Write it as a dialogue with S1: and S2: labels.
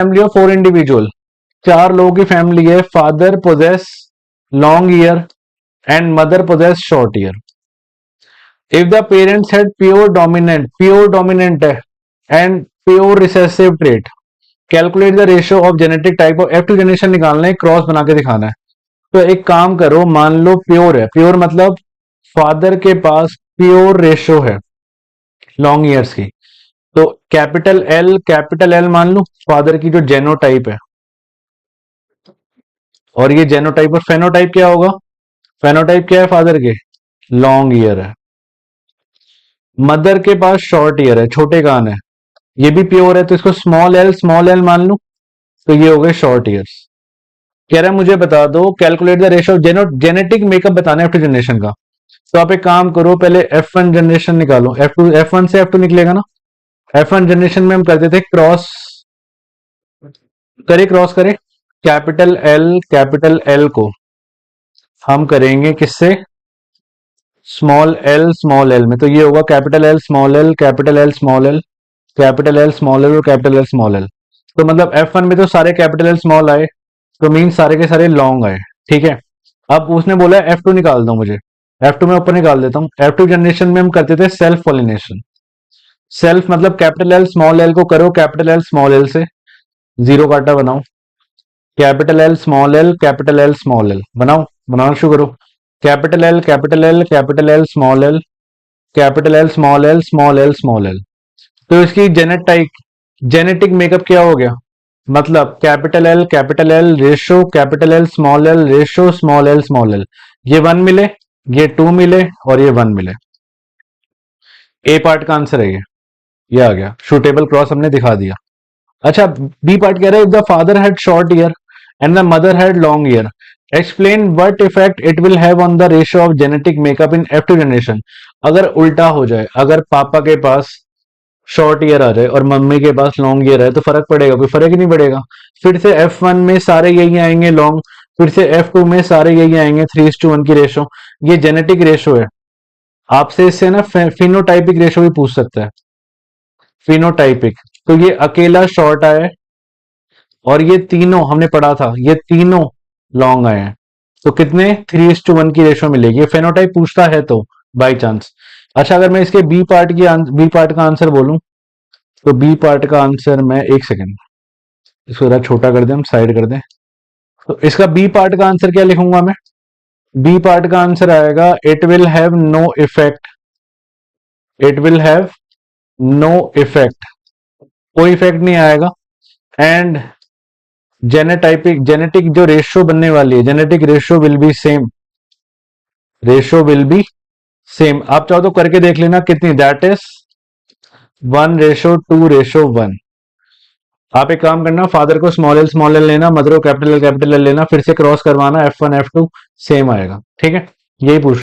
S1: Family of 4 individual, 4 लोगों की family है। Father possess long ear and mother possess short ear. If the parents had pure dominant है and pure recessive trait, calculate the ratio of genetic type of F2 generation निकालना है, cross बना के दिखाना है। तो एक काम करो, मान लो प्योर है, प्योर मतलब फादर के पास प्योर रेशियो है लॉन्ग ईयर्स की, तो कैपिटल एल मान लो फादर की जो जेनोटाइप है, और ये जेनोटाइप और फेनोटाइप क्या होगा? फेनोटाइप क्या है फादर के? लॉन्ग ईयर है। मदर के पास शॉर्ट ईयर है, छोटे कान है, ये भी प्योर है, तो इसको स्मॉल एल मान लू, तो ये हो गए शॉर्ट ईयर्स। कह रहा है मुझे बता दो calculate the ratio of genetic makeup बताना है F2 जनरेशन का। तो आप एक काम करो, पहले F1 जनरेशन निकालो, F1 से F2 निकलेगा ना। F1 जनरेशन में हम करते थे क्रॉस करें कैपिटल एल को हम करेंगे किससे? स्मॉल एल में, तो ये होगा capital L small L capital L small L capital L small L और कैपिटल एल स्मॉल एल। तो मतलब F1 में तो सारे कैपिटल एल स्मॉल आए, तो मीन सारे के सारे लॉन्ग आए, ठीक है। अब उसने बोला F2 निकाल दो मुझे, F2 में ऊपर निकाल देता हूँ। F2 जनरेशन में हम करते थे सेल्फ पॉलिनेशन। सेल्फ मतलब कैपिटल एल स्मॉल एल को करो कैपिटल एल स्मॉल एल से, जीरो काटा बनाओ, capital L small L capital L small L बनाना शुरू करो। Capital L capital L capital L small L capital L small L small L small L. तो इसकी जेनेटिक मेकअप क्या हो गया? मतलब capital L ratio capital L ratio small L, ये 1 मिले, ये 2 मिले और ये 1 मिले। ए पार्ट का आंसर है ये आ गया, शूटेबल क्रॉस हमने दिखा दिया। अच्छा, बी पार्ट कह रहा है if the father had short year and the mother had long year, explain what effect it will have on the ratio of genetic makeup in F2 generation. अगर उल्टा हो जाए, अगर पापा के पास शॉर्ट ईयर आ जाए और मम्मी के पास लॉन्ग ईयर है, तो फर्क पड़ेगा? कोई फर्क ही नहीं पड़ेगा। फिर से F1 में सारे यही आएंगे लॉन्ग, फिर से F2 में सारे यही आएंगे 3:1 की रेशो। ये जेनेटिक रेशो है। आपसे इससे ना फिनोटाइपिक रेशो भी पूछ सकता है, फिनोटाइपिक। तो ये अकेला शॉर्ट आया है और ये तीनों हमने पढ़ा था, ये तीनों लॉन्ग आए हैं, तो कितने? 3:1 की रेशो मिलेगी। फेनोटाइप पूछता है तो बाई चांस। अच्छा, अगर मैं इसके बी पार्ट का आंसर बोलूं, तो बी पार्ट का आंसर मैं, एक सेकेंड इसको जरा छोटा कर दें, हम साइड कर दें। तो इसका बी पार्ट का आंसर क्या लिखूंगा मैं? बी पार्ट का आंसर आएगा it will have no effect, it will have no effect, कोई इफेक्ट नहीं आएगा। एंड जेनेटिक जो रेशियो बनने वाली है, genetic ratio will be same, ratio will be same. आप चाहो तो करके देख लेना कितनी, दैट इज 1:2:1। आप एक काम करना, फादर को स्मॉल एल लेना, मदर को कैपिटल एल लेना, फिर से क्रॉस करवाना, F1 F2 सेम आएगा, ठीक है। यही पूछ